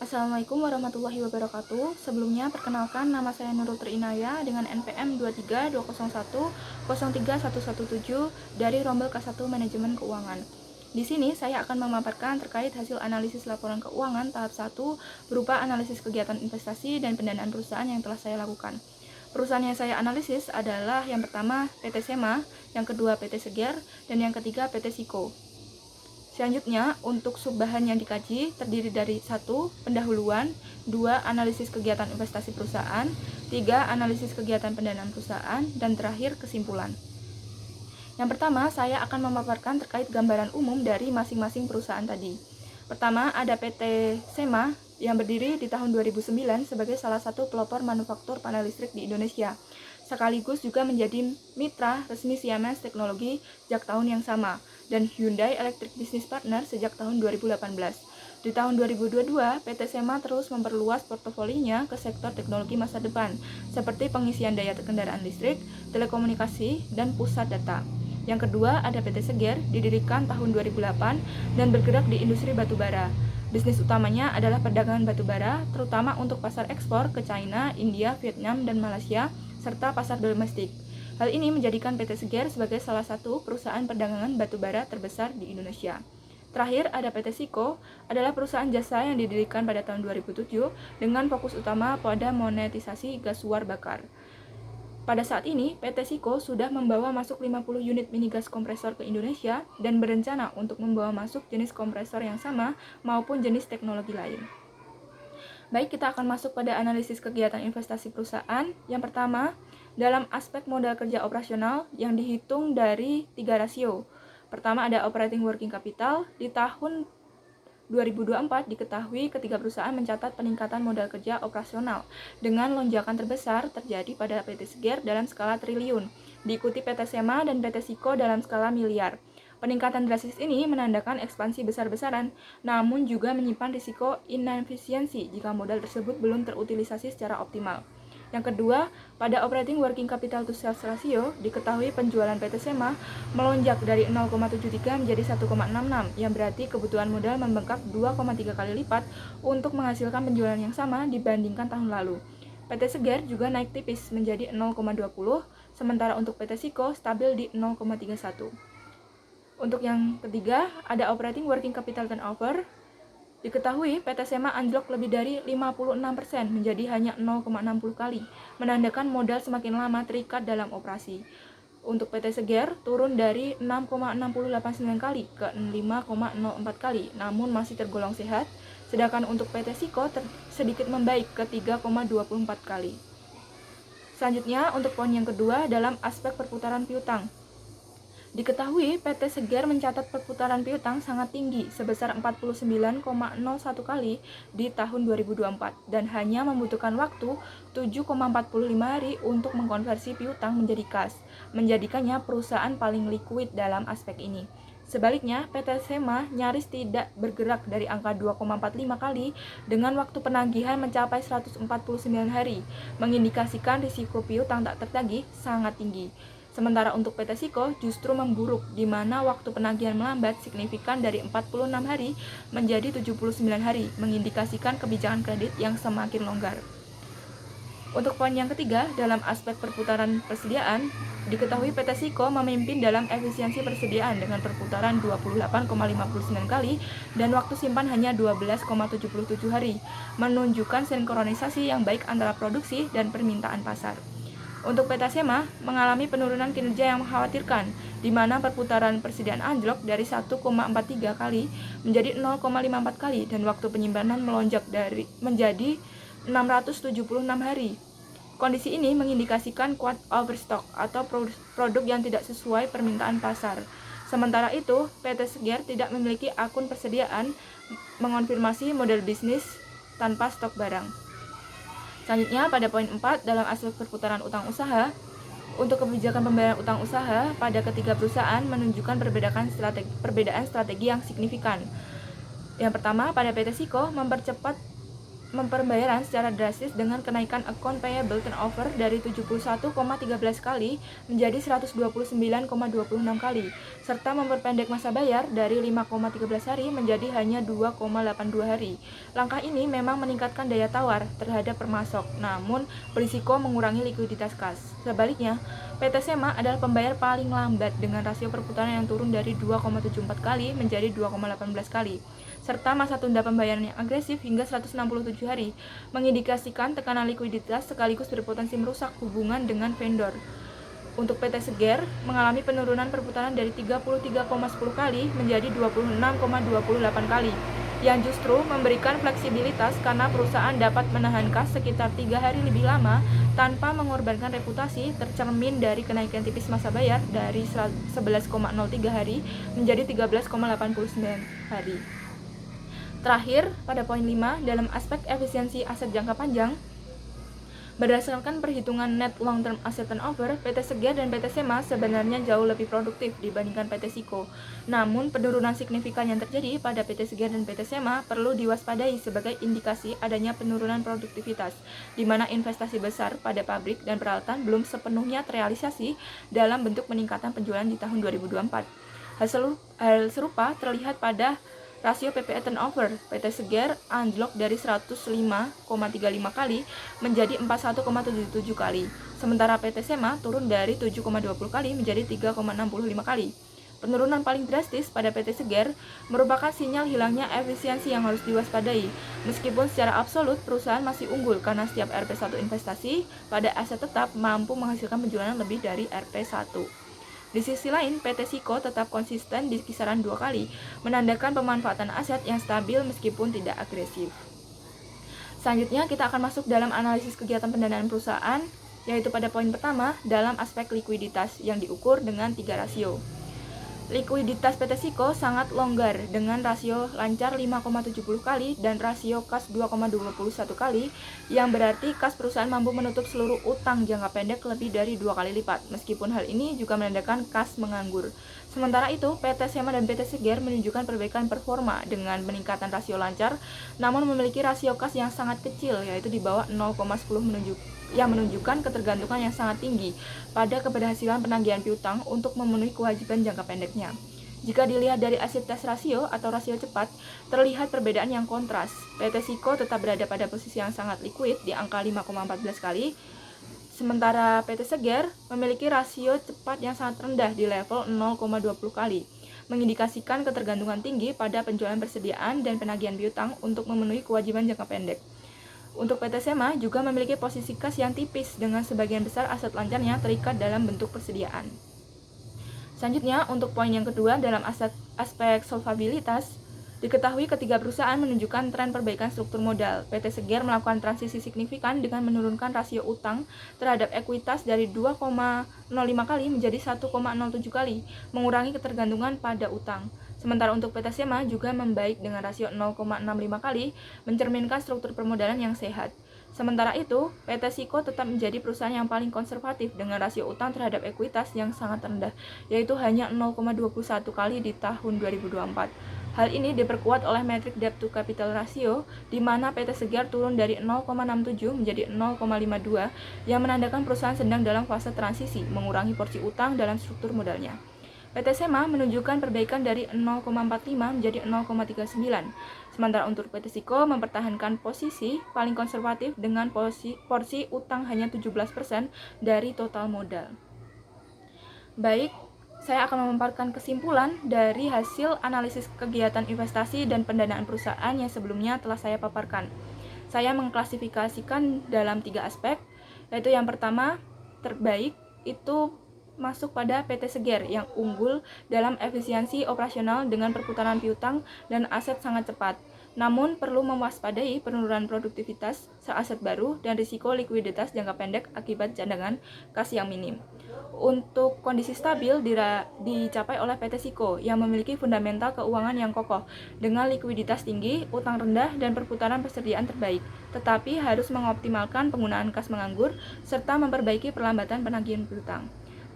Assalamualaikum warahmatullahi wabarakatuh. Sebelumnya, perkenalkan nama saya Nurul Trinaya dengan NPM 23201-03117 dari Rombel K1 Manajemen Keuangan. Di sini saya akan memaparkan terkait hasil analisis laporan keuangan tahap 1 berupa analisis kegiatan investasi dan pendanaan perusahaan yang telah saya lakukan. Perusahaan yang saya analisis adalah yang pertama PT Sema, yang kedua PT Seger, dan yang ketiga PT Siko. Selanjutnya, untuk sub-bahan yang dikaji terdiri dari 1. Pendahuluan, 2. Analisis kegiatan investasi perusahaan, 3. Analisis kegiatan pendanaan perusahaan, dan terakhir kesimpulan. Yang pertama, saya akan memaparkan terkait gambaran umum dari masing-masing perusahaan tadi. Pertama, ada PT Sema yang berdiri di tahun 2009 sebagai salah satu pelopor manufaktur panel listrik di Indonesia, sekaligus juga menjadi mitra resmi Siemens Teknologi sejak tahun yang sama, dan Hyundai Electric Business Partner sejak tahun 2018. Di tahun 2022, PT Sema terus memperluas portofolinya ke sektor teknologi masa depan, seperti pengisian daya kendaraan listrik, telekomunikasi, dan pusat data. Yang kedua, ada PT Seger, didirikan tahun 2008 dan bergerak di industri batubara. Bisnis utamanya adalah perdagangan batubara, terutama untuk pasar ekspor ke China, India, Vietnam, dan Malaysia, serta pasar domestik. Hal ini menjadikan PT Seger sebagai salah satu perusahaan perdagangan batubara terbesar di Indonesia. Terakhir, ada PT Siko, adalah perusahaan jasa yang didirikan pada tahun 2007 dengan fokus utama pada monetisasi gas suar bakar. Pada saat ini, PT Siko sudah membawa masuk 50 unit minigas kompresor ke Indonesia dan berencana untuk membawa masuk jenis kompresor yang sama maupun jenis teknologi lain. Baik, kita akan masuk pada analisis kegiatan investasi perusahaan. Yang pertama, dalam aspek modal kerja operasional yang dihitung dari 3 rasio. Pertama ada operating working capital. Di tahun 2024 diketahui ketiga perusahaan mencatat peningkatan modal kerja operasional dengan lonjakan terbesar terjadi pada PT Seger dalam skala triliun, diikuti PT Sema dan PT Siko dalam skala miliar. Peningkatan drastis ini menandakan ekspansi besar-besaran, namun juga menyimpan risiko inefisiensi jika modal tersebut belum terutilisasi secara optimal. Yang kedua, pada operating working capital to sales ratio, diketahui penjualan PT Sema melonjak dari 0,73 menjadi 1,66, yang berarti kebutuhan modal membengkak 2,3 kali lipat untuk menghasilkan penjualan yang sama dibandingkan tahun lalu. PT Seger juga naik tipis menjadi 0,20, sementara untuk PT Siko stabil di 0,31. Untuk yang ketiga, ada operating working capital turnover. Diketahui PT Sema anjlok lebih dari 56% menjadi hanya 0,60 kali, menandakan modal semakin lama terikat dalam operasi. Untuk PT Seger turun dari 6,689 kali ke 5,04 kali, namun masih tergolong sehat, sedangkan untuk PT Siko sedikit membaik ke 3,24 kali. Selanjutnya, untuk poin yang kedua dalam aspek perputaran piutang. Diketahui PT Seger mencatat perputaran piutang sangat tinggi sebesar 49,01 kali di tahun 2024 dan hanya membutuhkan waktu 7,45 hari untuk mengkonversi piutang menjadi kas, menjadikannya perusahaan paling likuid dalam aspek ini. Sebaliknya, PT Sema nyaris tidak bergerak dari angka 2,45 kali dengan waktu penagihan mencapai 149 hari, mengindikasikan risiko piutang tak tertagih sangat tinggi. Sementara untuk PT Siko justru memburuk, di mana waktu penagihan melambat signifikan dari 46 hari menjadi 79 hari, mengindikasikan kebijakan kredit yang semakin longgar. Untuk poin yang ketiga, dalam aspek perputaran persediaan, diketahui PT Siko memimpin dalam efisiensi persediaan dengan perputaran 28,59 kali dan waktu simpan hanya 12,77 hari, menunjukkan sinkronisasi yang baik antara produksi dan permintaan pasar. Untuk PT Sema mengalami penurunan kinerja yang mengkhawatirkan, di mana perputaran persediaan anjlok dari 1,43 kali menjadi 0,54 kali dan waktu penyimpanan melonjak menjadi 676 hari. Kondisi ini mengindikasikan kuat overstock atau produk yang tidak sesuai permintaan pasar. Sementara itu, PT Seger tidak memiliki akun persediaan mengonfirmasi model bisnis tanpa stok barang. Selanjutnya, pada poin 4, dalam aspek perputaran utang usaha, untuk kebijakan pembayaran utang usaha pada ketiga perusahaan menunjukkan perbedaan strategi yang signifikan. Yang pertama, pada PT Siko mempercepat pembayaran secara drastis dengan kenaikan account payable turnover dari 71,13 kali menjadi 129,26 kali, serta memperpendek masa bayar dari 5,13 hari menjadi hanya 2,82 hari. Langkah ini memang meningkatkan daya tawar terhadap pemasok, namun berisiko mengurangi likuiditas kas. Sebaliknya, PT Sema adalah pembayar paling lambat dengan rasio perputaran yang turun dari 2,74 kali menjadi 2,18 kali, serta masa tunda pembayaran yang agresif hingga 167 hari, mengindikasikan tekanan likuiditas sekaligus berpotensi merusak hubungan dengan vendor. Untuk PT Seger mengalami penurunan perputaran dari 33,10 kali menjadi 26,28 kali, yang justru memberikan fleksibilitas karena perusahaan dapat menahan kas sekitar 3 hari lebih lama tanpa mengorbankan reputasi, tercermin dari kenaikan tipis masa bayar dari 11,03 hari menjadi 13,89 hari. Terakhir, pada poin 5, dalam aspek efisiensi aset jangka panjang, berdasarkan perhitungan net long term asset turnover, PT Seger dan PT Sema sebenarnya jauh lebih produktif dibandingkan PT Siko. Namun, penurunan signifikan yang terjadi pada PT Seger dan PT Sema perlu diwaspadai sebagai indikasi adanya penurunan produktivitas, di mana investasi besar pada pabrik dan peralatan belum sepenuhnya terrealisasi dalam bentuk peningkatan penjualan di tahun 2024. Hal serupa terlihat pada rasio PPE turnover. PT Seger anjlok dari 105,35 kali menjadi 41,77 kali, sementara PT Sema turun dari 7,20 kali menjadi 3,65 kali. Penurunan paling drastis pada PT Seger merupakan sinyal hilangnya efisiensi yang harus diwaspadai. Meskipun secara absolut perusahaan masih unggul karena setiap Rp1 investasi pada aset tetap mampu menghasilkan penjualan lebih dari Rp1. Di sisi lain, PT Siko tetap konsisten di kisaran 2 kali, menandakan pemanfaatan aset yang stabil meskipun tidak agresif. Selanjutnya, kita akan masuk dalam analisis kegiatan pendanaan perusahaan, yaitu pada poin pertama, dalam aspek likuiditas yang diukur dengan 3 rasio. Likuiditas PT Siko sangat longgar dengan rasio lancar 5,70 kali dan rasio kas 2,21 kali, yang berarti kas perusahaan mampu menutup seluruh utang jangka pendek lebih dari 2 kali lipat. Meskipun hal ini juga menandakan kas menganggur. Sementara itu, PT Sema dan PT Seger menunjukkan perbaikan performa dengan peningkatan rasio lancar, namun memiliki rasio kas yang sangat kecil, yaitu di bawah 0,10 yang menunjukkan ketergantungan yang sangat tinggi pada keberhasilan penagihan piutang untuk memenuhi kewajiban jangka pendeknya. Jika dilihat dari asides rasio atau rasio cepat, terlihat perbedaan yang kontras. PT Siko tetap berada pada posisi yang sangat liquid di angka 5,14 kali, sementara PT Seger memiliki rasio cepat yang sangat rendah di level 0,20 kali, mengindikasikan ketergantungan tinggi pada penjualan persediaan dan penagihan piutang untuk memenuhi kewajiban jangka pendek. Untuk PT Sema juga memiliki posisi kas yang tipis dengan sebagian besar aset lancarnya terikat dalam bentuk persediaan. Selanjutnya, untuk poin yang kedua dalam aspek solvabilitas, diketahui ketiga perusahaan menunjukkan tren perbaikan struktur modal. PT Seger melakukan transisi signifikan dengan menurunkan rasio utang terhadap ekuitas dari 2,05 kali menjadi 1,07 kali, mengurangi ketergantungan pada utang. Sementara untuk PT Sema juga membaik dengan rasio 0,65 kali, mencerminkan struktur permodalan yang sehat. Sementara itu, PT Siko tetap menjadi perusahaan yang paling konservatif dengan rasio utang terhadap ekuitas yang sangat rendah, yaitu hanya 0,21 kali di tahun 2024. Hal ini diperkuat oleh metrik debt to capital ratio, di mana PT Seger turun dari 0,67 menjadi 0,52, yang menandakan perusahaan sedang dalam fase transisi, mengurangi porsi utang dalam struktur modalnya. PT Sema menunjukkan perbaikan dari 0,45 menjadi 0,39. Sementara untuk PT Siko mempertahankan posisi paling konservatif dengan porsi utang hanya 17% dari total modal. Baik, saya akan memaparkan kesimpulan dari hasil analisis kegiatan investasi dan pendanaan perusahaan yang sebelumnya telah saya paparkan. Saya mengklasifikasikan dalam 3 aspek, yaitu yang pertama, terbaik itu masuk pada PT Seger yang unggul dalam efisiensi operasional dengan perputaran piutang dan aset sangat cepat. Namun perlu mewaspadai penurunan produktivitas aset baru dan risiko likuiditas jangka pendek akibat cadangan kas yang minim. Untuk kondisi stabil dicapai oleh PT Siko yang memiliki fundamental keuangan yang kokoh dengan likuiditas tinggi, utang rendah, dan perputaran persediaan terbaik, tetapi harus mengoptimalkan penggunaan kas menganggur serta memperbaiki perlambatan penagihan piutang.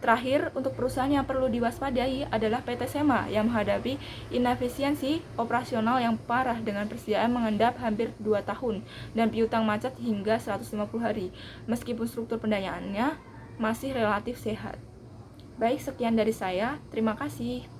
Terakhir, untuk perusahaan yang perlu diwaspadai adalah PT Sema yang menghadapi inefisiensi operasional yang parah dengan persediaan mengendap hampir 2 tahun dan piutang macet hingga 150 hari, meskipun struktur pendanyaannya masih relatif sehat. Baik, sekian dari saya. Terima kasih.